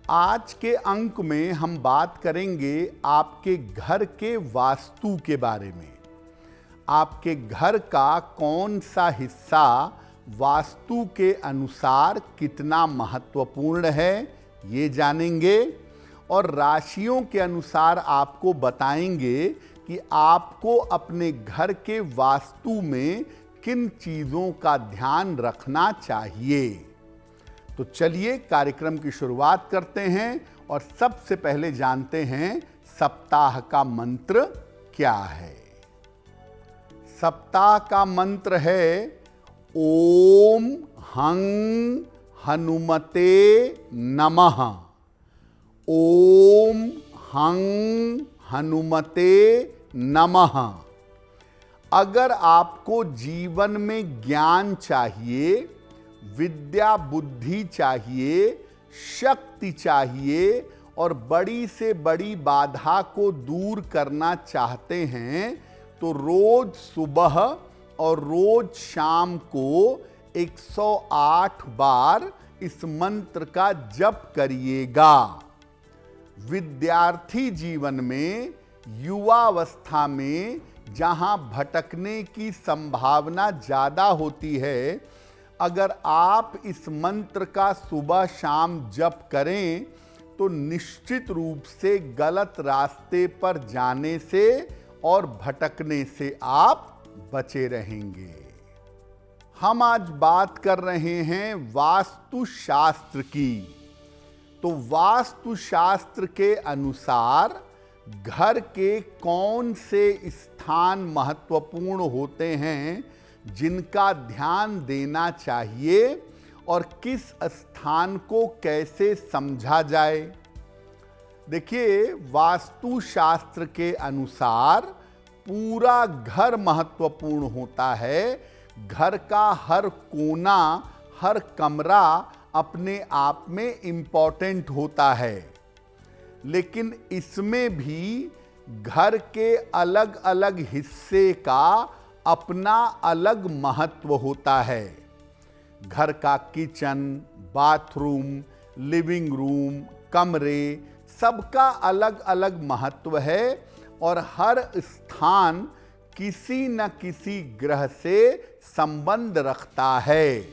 आज के अंक में हम बात करेंगे आपके घर के वास्तु के बारे में। आपके घर का कौन सा हिस्सा वास्तु के अनुसार कितना महत्वपूर्ण है ये जानेंगे, और राशियों के अनुसार आपको बताएंगे कि आपको अपने घर के वास्तु में किन चीज़ों का ध्यान रखना चाहिए। तो चलिए कार्यक्रम की शुरुआत करते हैं और सबसे पहले जानते हैं सप्ताह का मंत्र क्या है। सप्ताह का मंत्र है ओम हं हनुमते नमः। ओम हं हनुमते नमः। अगर आपको जीवन में ज्ञान चाहिए, विद्या बुद्धि चाहिए, शक्ति चाहिए और बड़ी से बड़ी बाधा को दूर करना चाहते हैं तो रोज सुबह और रोज शाम को 108 बार इस मंत्र का जप करिएगा। विद्यार्थी जीवन में, युवावस्था में जहां भटकने की संभावना ज़्यादा होती है, अगर आप इस मंत्र का सुबह शाम जप करें तो निश्चित रूप से गलत रास्ते पर जाने से और भटकने से आप बचे रहेंगे। हम आज बात कर रहे हैं वास्तु शास्त्र की। तो वास्तु शास्त्र के अनुसार घर के कौन से स्थान महत्वपूर्ण होते हैं जिनका ध्यान देना चाहिए और किस स्थान को कैसे समझा जाए। देखिए, वास्तु शास्त्र के अनुसार पूरा घर महत्वपूर्ण होता है। घर का हर कोना, हर कमरा अपने आप में इम्पोर्टेंट होता है, लेकिन इसमें भी घर के अलग अलग हिस्से का अपना अलग महत्व होता है। घर का किचन, बाथरूम, लिविंग रूम, कमरे सबका अलग अलग महत्व है और हर स्थान किसी न किसी ग्रह से संबंध रखता है।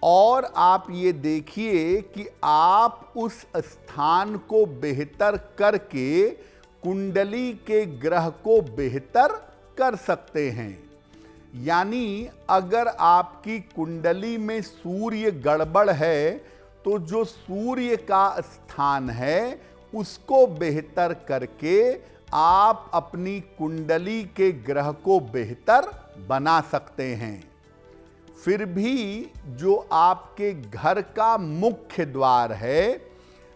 और आप ये देखिए कि आप उस स्थान को बेहतर करके कुंडली के ग्रह को बेहतर कर सकते हैं। यानी अगर आपकी कुंडली में सूर्य गड़बड़ है तो जो सूर्य का स्थान है उसको बेहतर करके आप अपनी कुंडली के ग्रह को बेहतर बना सकते हैं। फिर भी जो आपके घर का मुख्य द्वार है,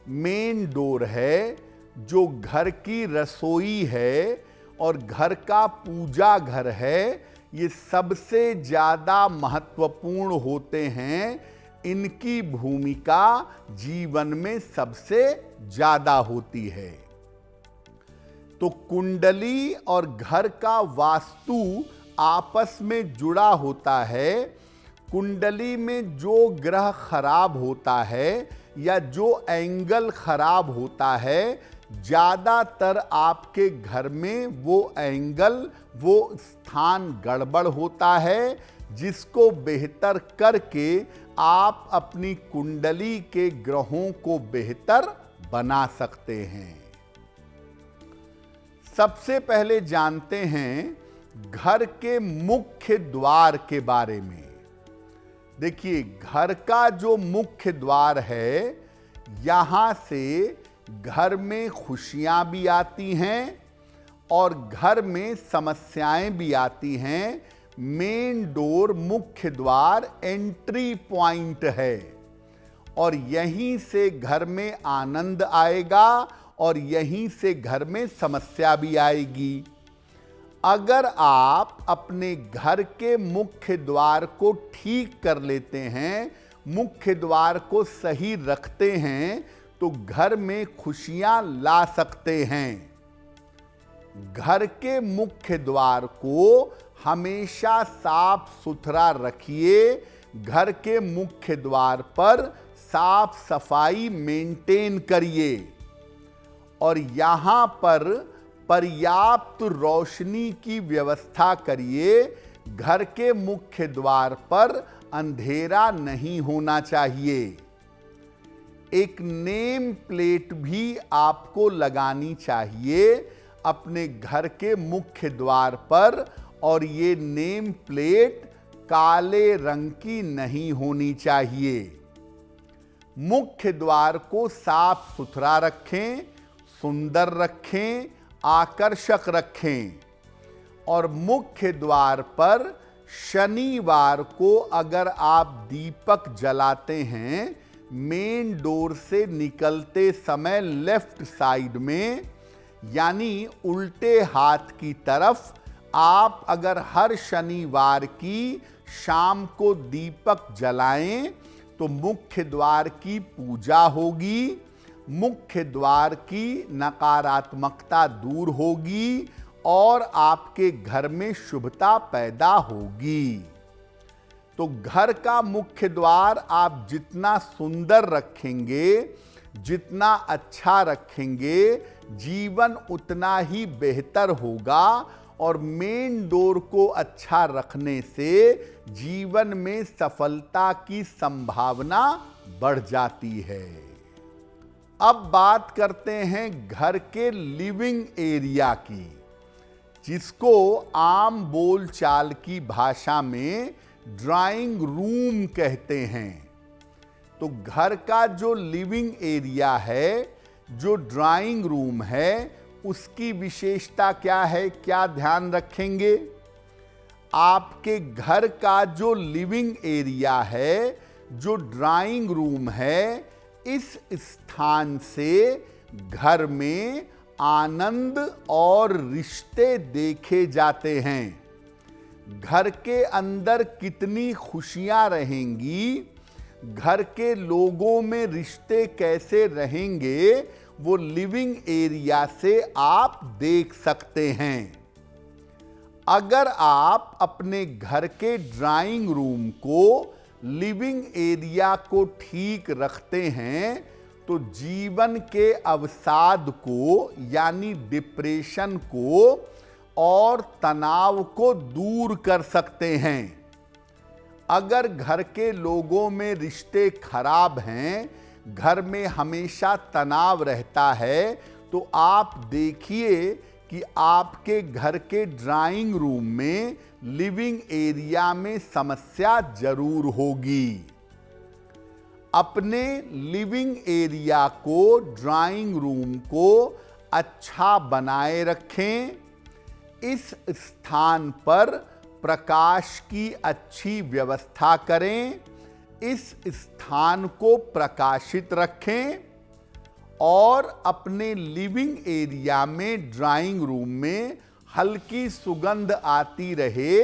मेन डोर है, जो घर की रसोई है और घर का पूजा घर है, ये सबसे ज़्यादा महत्वपूर्ण होते हैं। इनकी भूमिका जीवन में सबसे ज़्यादा होती है। तो कुंडली और घर का वास्तु आपस में जुड़ा होता है। कुंडली में जो ग्रह खराब होता है या जो एंगल खराब होता है, ज़्यादातर आपके घर में वो एंगल, वो स्थान गड़बड़ होता है, जिसको बेहतर करके आप अपनी कुंडली के ग्रहों को बेहतर बना सकते हैं। सबसे पहले जानते हैं घर के मुख्य द्वार के बारे में। देखिए, घर का जो मुख्य द्वार है, यहाँ से घर में खुशियाँ भी आती हैं और घर में समस्याएं भी आती हैं। मेन डोर, मुख्य द्वार एंट्री पॉइंट है और यहीं से घर में आनंद आएगा और यहीं से घर में समस्या भी आएगी। अगर आप अपने घर के मुख्य द्वार को ठीक कर लेते हैं, मुख्य द्वार को सही रखते हैं, तो घर में खुशियां ला सकते हैं। घर के मुख्य द्वार को हमेशा साफ सुथरा रखिए। घर के मुख्य द्वार पर साफ सफाई मेंटेन करिए और यहां पर पर्याप्त रोशनी की व्यवस्था करिए। घर के मुख्य द्वार पर अंधेरा नहीं होना चाहिए। एक नेम प्लेट भी आपको लगानी चाहिए अपने घर के मुख्य द्वार पर, और ये नेम प्लेट काले रंग की नहीं होनी चाहिए। मुख्य द्वार को साफ सुथरा रखें, सुंदर रखें, आकर्षक रखें। और मुख्य द्वार पर शनिवार को अगर आप दीपक जलाते हैं, मेन डोर से निकलते समय लेफ्ट साइड में, यानी उल्टे हाथ की तरफ, आप अगर हर शनिवार की शाम को दीपक जलाएं तो मुख्य द्वार की पूजा होगी, मुख्य द्वार की नकारात्मकता दूर होगी और आपके घर में शुभता पैदा होगी। तो घर का मुख्य द्वार आप जितना सुंदर रखेंगे, जितना अच्छा रखेंगे, जीवन उतना ही बेहतर होगा। और मेन डोर को अच्छा रखने से जीवन में सफलता की संभावना बढ़ जाती है। अब बात करते हैं घर के लिविंग एरिया की, जिसको आम बोलचाल की भाषा में ड्राइंग रूम कहते हैं। तो घर का जो लिविंग एरिया है, जो ड्राइंग रूम है, उसकी विशेषता क्या है, क्या ध्यान रखेंगे? आपके घर का जो लिविंग एरिया है, जो ड्राइंग रूम है, इस स्थान से घर में आनंद और रिश्ते देखे जाते हैं। घर के अंदर कितनी खुशियां रहेंगी, घर के लोगों में रिश्ते कैसे रहेंगे, वो लिविंग एरिया से आप देख सकते हैं। अगर आप अपने घर के ड्राइंग रूम को, लिविंग एरिया को ठीक रखते हैं तो जीवन के अवसाद को, यानी डिप्रेशन को और तनाव को दूर कर सकते हैं। अगर घर के लोगों में रिश्ते खराब हैं, घर में हमेशा तनाव रहता है, तो आप देखिए कि आपके घर के ड्राइंग रूम में, लिविंग एरिया में समस्या जरूर होगी। अपने लिविंग एरिया को, ड्राइंग रूम को अच्छा बनाए रखें। इस स्थान पर प्रकाश की अच्छी व्यवस्था करें, इस स्थान को प्रकाशित रखें और अपने लिविंग एरिया में, ड्राइंग रूम में हल्की सुगंध आती रहे,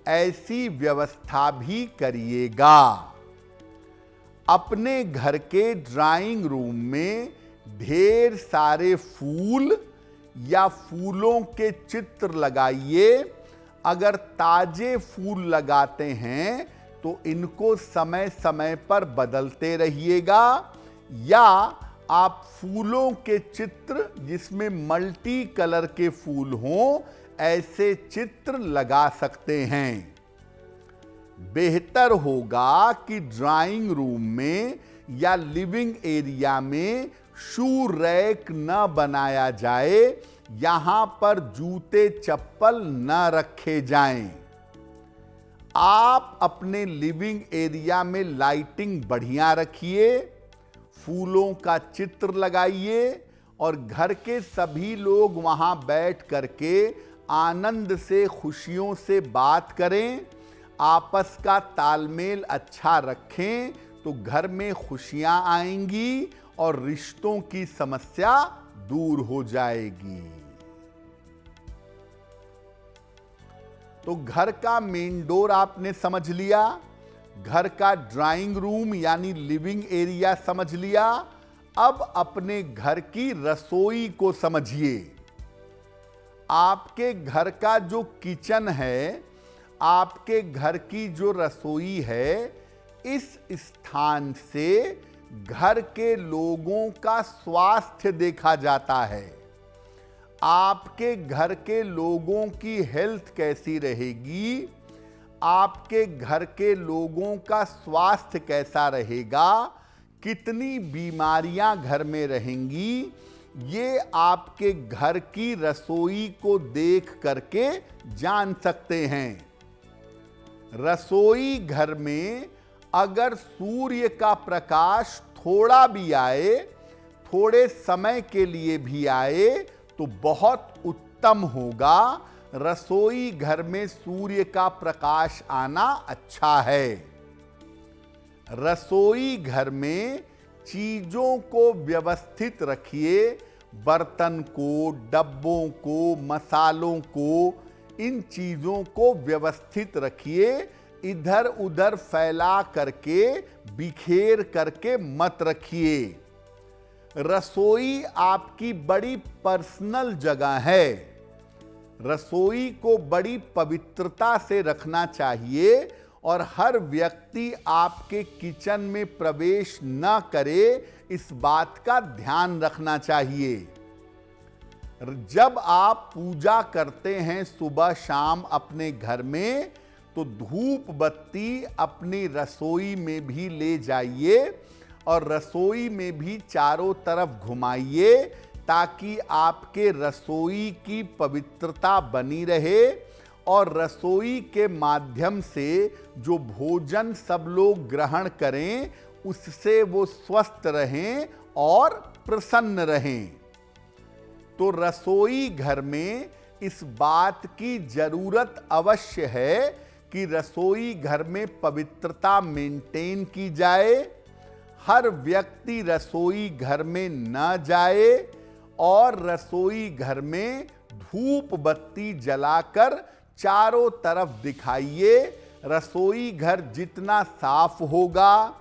ऐसी व्यवस्था भी करिएगा। अपने घर के ड्राइंग रूम में ढेर सारे फूल या फूलों के चित्र लगाइए। अगर ताजे फूल लगाते हैं तो इनको समय समय पर बदलते रहिएगा, या आप फूलों के चित्र जिसमें मल्टी कलर के फूल हों, ऐसे चित्र लगा सकते हैं। बेहतर होगा कि ड्राइंग रूम में या लिविंग एरिया में शू रैक न बनाया जाए, यहां पर जूते चप्पल न रखे जाएं। आप अपने लिविंग एरिया में लाइटिंग बढ़िया रखिए, फूलों का चित्र लगाइए और घर के सभी लोग वहां बैठ करके आनंद से, खुशियों से बात करें। आपस का तालमेल अच्छा रखें तो घर में खुशियां आएंगी और रिश्तों की समस्या दूर हो जाएगी। तो घर का मेन डोर आपने समझ लिया, घर का ड्राइंग रूम यानी लिविंग एरिया समझ लिया। अब अपने घर की रसोई को समझिए। आपके घर का जो किचन है, आपके घर की जो रसोई है, इस स्थान से घर के लोगों का स्वास्थ्य देखा जाता है। आपके घर के लोगों की हेल्थ कैसी रहेगी, आपके घर के लोगों का स्वास्थ्य कैसा रहेगा, कितनी बीमारियां घर में रहेंगी, ये आपके घर की रसोई को देख करके जान सकते हैं। रसोई घर में अगर सूर्य का प्रकाश थोड़ा भी आए, थोड़े समय के लिए भी आए, तो बहुत उत्तम होगा। रसोई घर में सूर्य का प्रकाश आना अच्छा है। रसोई घर में चीजों को व्यवस्थित रखिए, बर्तन को, डब्बों को, मसालों को, इन चीजों को व्यवस्थित रखिए। इधर उधर फैला करके, बिखेर करके मत रखिए। रसोई आपकी बड़ी पर्सनल जगह है। रसोई को बड़ी पवित्रता से रखना चाहिए और हर व्यक्ति आपके किचन में प्रवेश न करे, इस बात का ध्यान रखना चाहिए। जब आप पूजा करते हैं सुबह शाम अपने घर में, तो धूप बत्ती अपनी रसोई में भी ले जाइए और रसोई में भी चारों तरफ घुमाइए, ताकि आपके रसोई की पवित्रता बनी रहे और रसोई के माध्यम से जो भोजन सब लोग ग्रहण करें, उससे वो स्वस्थ रहें और प्रसन्न रहें। तो रसोई घर में इस बात की जरूरत अवश्य है कि रसोई घर में पवित्रता मेंटेन की जाए। हर व्यक्ति रसोई घर में न जाए और रसोई घर में धूप बत्ती जलाकर चारों तरफ दिखाइए। रसोई घर जितना साफ होगा,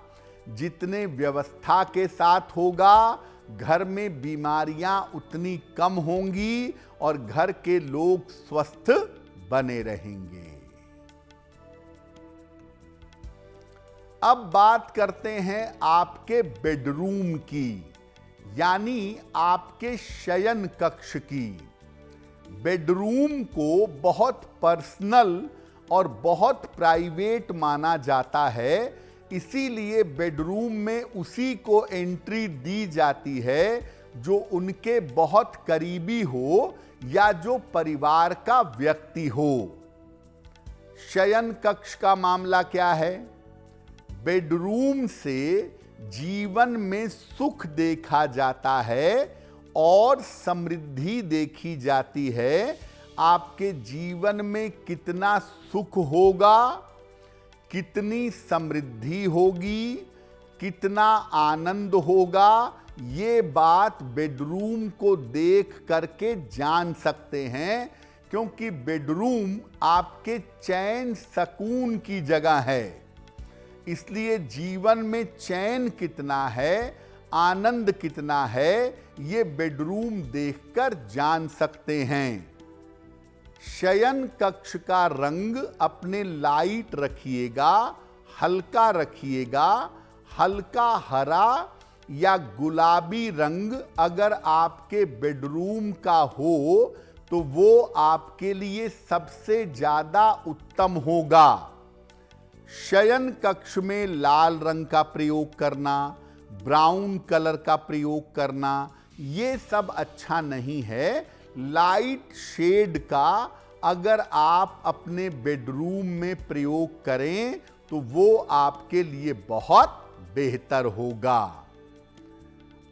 जितने व्यवस्था के साथ होगा, घर में बीमारियां उतनी कम होंगी और घर के लोग स्वस्थ बने रहेंगे। अब बात करते हैं आपके बेडरूम की, यानी आपके शयन कक्ष की। बेडरूम को बहुत पर्सनल और बहुत प्राइवेट माना जाता है, इसीलिए बेडरूम में उसी को एंट्री दी जाती है जो उनके बहुत करीबी हो या जो परिवार का व्यक्ति हो। शयन कक्ष का मामला क्या है? बेडरूम से जीवन में सुख देखा जाता है और समृद्धि देखी जाती है। आपके जीवन में कितना सुख होगा, कितनी समृद्धि होगी, कितना आनंद होगा, ये बात बेडरूम को देख करके जान सकते हैं, क्योंकि बेडरूम आपके चैन सुकून की जगह है। इसलिए जीवन में चैन कितना है, आनंद कितना है, ये बेडरूम देखकर जान सकते हैं। शयन कक्ष का रंग अपने लाइट रखिएगा, हल्का रखिएगा। हल्का हरा या गुलाबी रंग अगर आपके बेडरूम का हो तो वो आपके लिए सबसे ज्यादा उत्तम होगा। शयन कक्ष में लाल रंग का प्रयोग करना, ब्राउन कलर का प्रयोग करना, ये सब अच्छा नहीं है। लाइट शेड का अगर आप अपने बेडरूम में प्रयोग करें तो वो आपके लिए बहुत बेहतर होगा।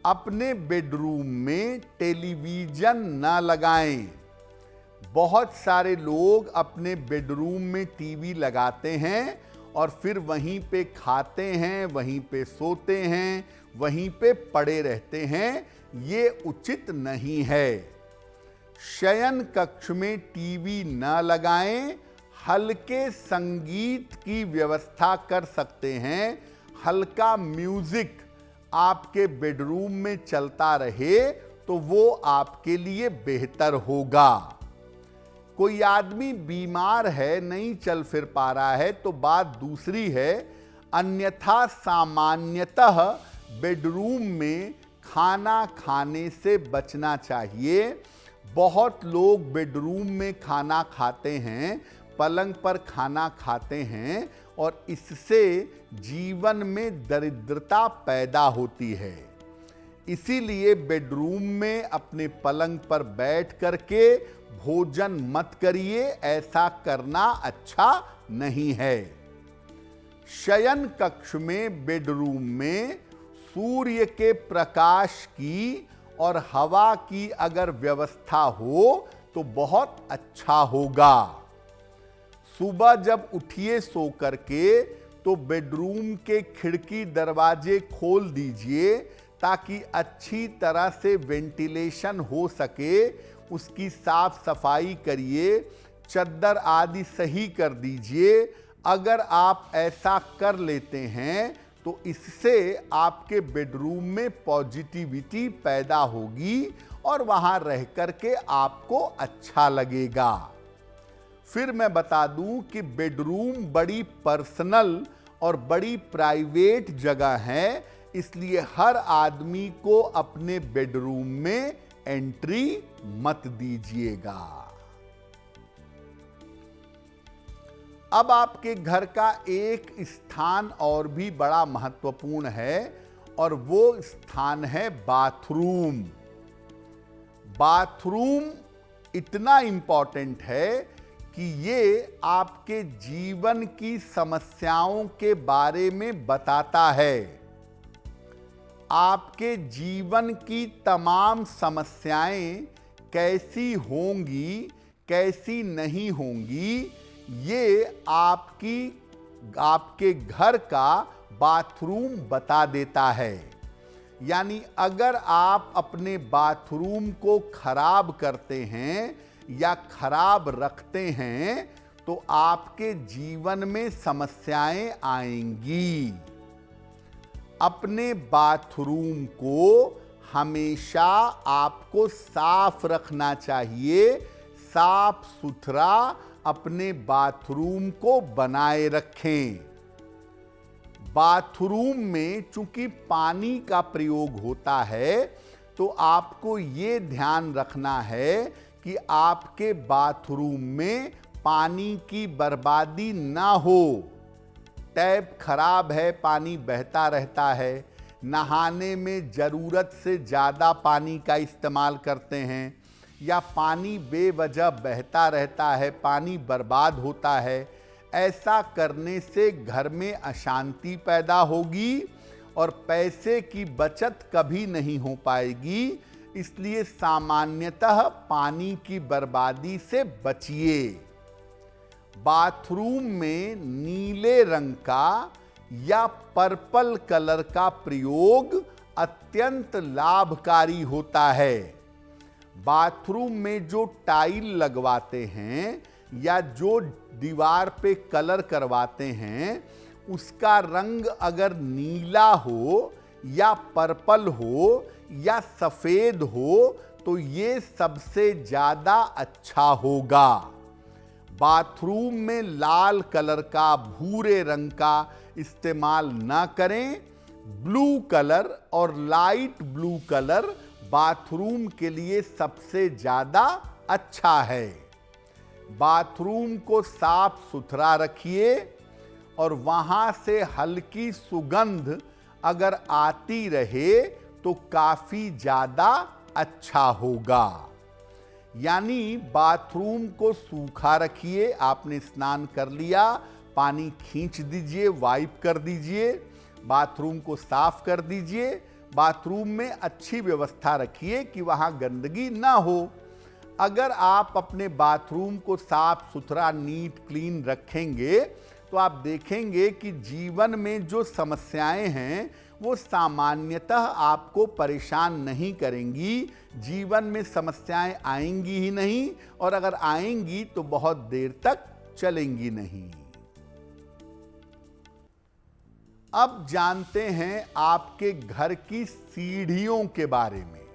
अपने बेडरूम में टेलीविजन न लगाएं। बहुत सारे लोग अपने बेडरूम में टीवी लगाते हैं और फिर वहीं पे खाते हैं, वहीं पे सोते हैं, वहीं पे पड़े रहते हैं। ये उचित नहीं है। शयन कक्ष में टीवी न लगाएं। हल्के संगीत की व्यवस्था कर सकते हैं। हल्का म्यूजिक आपके बेडरूम में चलता रहे तो वो आपके लिए बेहतर होगा। कोई आदमी बीमार है, नहीं चल फिर पा रहा है तो बात दूसरी है, अन्यथा सामान्यतः बेडरूम में खाना खाने से बचना चाहिए। बहुत लोग बेडरूम में खाना खाते हैं, पलंग पर खाना खाते हैं और इससे जीवन में दरिद्रता पैदा होती है। इसीलिए बेडरूम में अपने पलंग पर बैठ करके भोजन मत करिए, ऐसा करना अच्छा नहीं है। शयन कक्ष में, बेडरूम में सूर्य के प्रकाश की और हवा की अगर व्यवस्था हो तो बहुत अच्छा होगा। सुबह जब उठिए सो करके तो बेडरूम के खिड़की दरवाजे खोल दीजिए ताकि अच्छी तरह से वेंटिलेशन हो सके। उसकी साफ सफाई करिए, चद्दर आदि सही कर दीजिए। अगर आप ऐसा कर लेते हैं तो इससे आपके बेडरूम में पॉजिटिविटी पैदा होगी और वहां रह करके आपको अच्छा लगेगा। फिर मैं बता दूं कि बेडरूम बड़ी पर्सनल और बड़ी प्राइवेट जगह है, इसलिए हर आदमी को अपने बेडरूम में एंट्री मत दीजिएगा। अब आपके घर का एक स्थान और भी बड़ा महत्वपूर्ण है और वो स्थान है बाथरूम। बाथरूम इतना इंपॉर्टेंट है कि ये आपके जीवन की समस्याओं के बारे में बताता है। आपके जीवन की तमाम समस्याएं कैसी होंगी, कैसी नहीं होंगी, ये आपके घर का बाथरूम बता देता है। यानी अगर आप अपने बाथरूम को खराब करते हैं या खराब रखते हैं तो आपके जीवन में समस्याएं आएंगी। अपने बाथरूम को हमेशा आपको साफ रखना चाहिए। साफ सुथरा अपने बाथरूम को बनाए रखें। बाथरूम में चूंकि पानी का प्रयोग होता है तो आपको ये ध्यान रखना है कि आपके बाथरूम में पानी की बर्बादी ना हो। टैप खराब है, पानी बहता रहता है, नहाने में ज़रूरत से ज़्यादा पानी का इस्तेमाल करते हैं या पानी बेवजह बहता रहता है, पानी बर्बाद होता है। ऐसा करने से घर में अशांति पैदा होगी और पैसे की बचत कभी नहीं हो पाएगी। इसलिए सामान्यतः पानी की बर्बादी से बचिए। बाथरूम में नीले रंग का या पर्पल कलर का प्रयोग अत्यंत लाभकारी होता है। बाथरूम में जो टाइल लगवाते हैं या जो दीवार पे कलर करवाते हैं उसका रंग अगर नीला हो या पर्पल हो या सफेद हो तो ये सबसे ज्यादा अच्छा होगा। बाथरूम में लाल कलर का, भूरे रंग का इस्तेमाल ना करें। ब्लू कलर और लाइट ब्लू कलर बाथरूम के लिए सबसे ज्यादा अच्छा है। बाथरूम को साफ सुथरा रखिए और वहां से हल्की सुगंध अगर आती रहे तो काफी ज्यादा अच्छा होगा। यानी बाथरूम को सूखा रखिए। आपने स्नान कर लिया, पानी खींच दीजिए, वाइप कर दीजिए, बाथरूम को साफ कर दीजिए। बाथरूम में अच्छी व्यवस्था रखिए कि वहां गंदगी ना हो। अगर आप अपने बाथरूम को साफ सुथरा, नीट क्लीन रखेंगे तो आप देखेंगे कि जीवन में जो समस्याएं हैं वो सामान्यतः आपको परेशान नहीं करेंगी। जीवन में समस्याएं आएंगी ही नहीं और अगर आएंगी तो बहुत देर तक चलेंगी नहीं। अब जानते हैं आपके घर की सीढ़ियों के बारे में।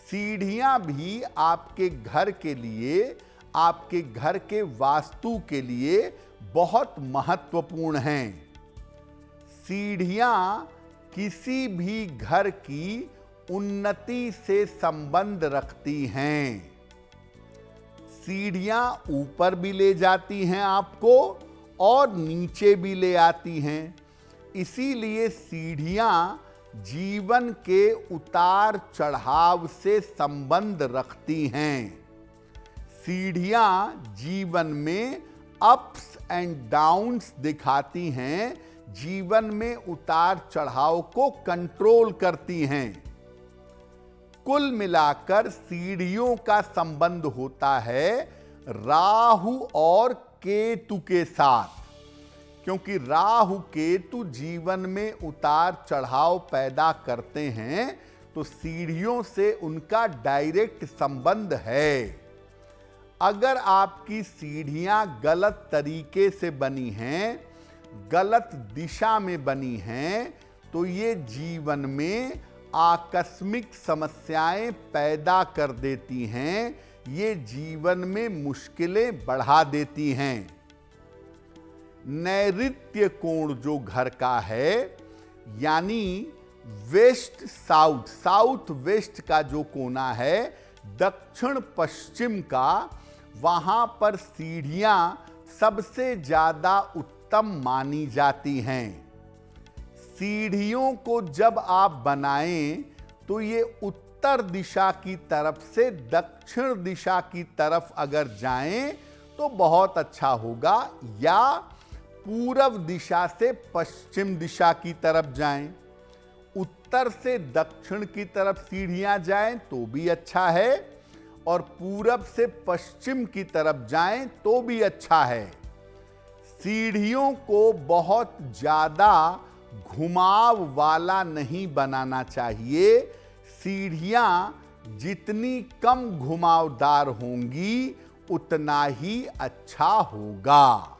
सीढ़ियां भी आपके घर के लिए, आपके घर के वास्तु के लिए बहुत महत्वपूर्ण हैं। सीढ़ियां किसी भी घर की उन्नति से संबंध रखती हैं। सीढ़ियां ऊपर भी ले जाती हैं आपको और नीचे भी ले आती हैं। इसीलिए सीढ़ियां जीवन के उतार चढ़ाव से संबंध रखती हैं। सीढ़ियां जीवन में अप्स एंड डाउन्स दिखाती हैं, जीवन में उतार चढ़ाव को कंट्रोल करती हैं। कुल मिलाकर सीढ़ियों का संबंध होता है राहु और केतु के साथ, क्योंकि राहु केतु जीवन में उतार चढ़ाव पैदा करते हैं, तो सीढ़ियों से उनका डायरेक्ट संबंध है। अगर आपकी सीढ़ियां गलत तरीके से बनी हैं, गलत दिशा में बनी हैं, तो ये जीवन में आकस्मिक समस्याएं पैदा कर देती हैं, ये जीवन में मुश्किलें बढ़ा देती हैं। नैऋत्य कोण जो घर का है, यानी वेस्ट साउथ, साउथ वेस्ट का जो कोना है, दक्षिण पश्चिम का, वहां पर सीढ़ियां सबसे ज्यादा उत्तम मानी जाती हैं। सीढ़ियों को जब आप बनाएं तो ये उत्तर दिशा की तरफ से दक्षिण दिशा की तरफ अगर जाएं तो बहुत अच्छा होगा, या पूर्व दिशा से पश्चिम दिशा की तरफ जाएं। उत्तर से दक्षिण की तरफ सीढ़ियां जाएं तो भी अच्छा है, और पूरब से पश्चिम की तरफ जाएं तो भी अच्छा है। सीढ़ियों को बहुत ज्यादा घुमाव वाला नहीं बनाना चाहिए। सीढ़ियां जितनी कम घुमावदार होंगी उतना ही अच्छा होगा।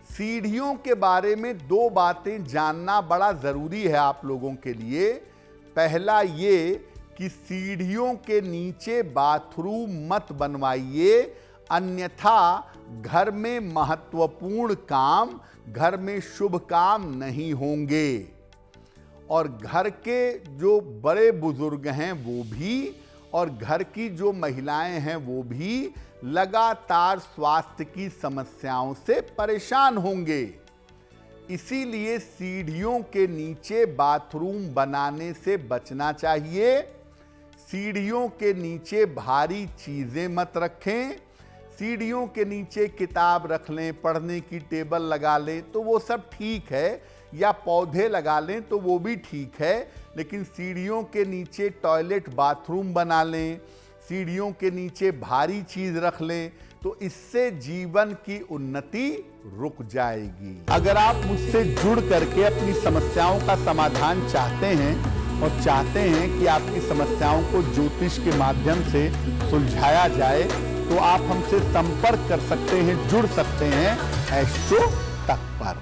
सीढ़ियों के बारे में दो बातें जानना बड़ा जरूरी है आप लोगों के लिए। पहला ये कि सीढ़ियों के नीचे बाथरूम मत बनवाइए, अन्यथा घर में महत्वपूर्ण काम, घर में शुभ काम नहीं होंगे। और घर के जो बड़े बुजुर्ग हैं वो भी, और घर की जो महिलाएं हैं वो भी लगातार स्वास्थ्य की समस्याओं से परेशान होंगे। इसीलिए सीढ़ियों के नीचे बाथरूम बनाने से बचना चाहिए। सीढ़ियों के नीचे भारी चीजें मत रखें। सीढ़ियों के नीचे किताब रख लें, पढ़ने की टेबल लगा लें तो वो सब ठीक है, या पौधे लगा लें तो वो भी ठीक है, लेकिन सीढ़ियों के नीचे टॉयलेट बाथरूम बना लें, सीढ़ियों के नीचे भारी चीज रख लें, तो इससे जीवन की उन्नति रुक जाएगी। अगर आप मुझसे जुड़ करके अपनी समस्याओं का समाधान चाहते हैं और चाहते हैं कि आपकी समस्याओं को ज्योतिष के माध्यम से सुलझाया जाए, तो आप हमसे संपर्क कर सकते हैं, जुड़ सकते हैं एस्ट्रो तक पर।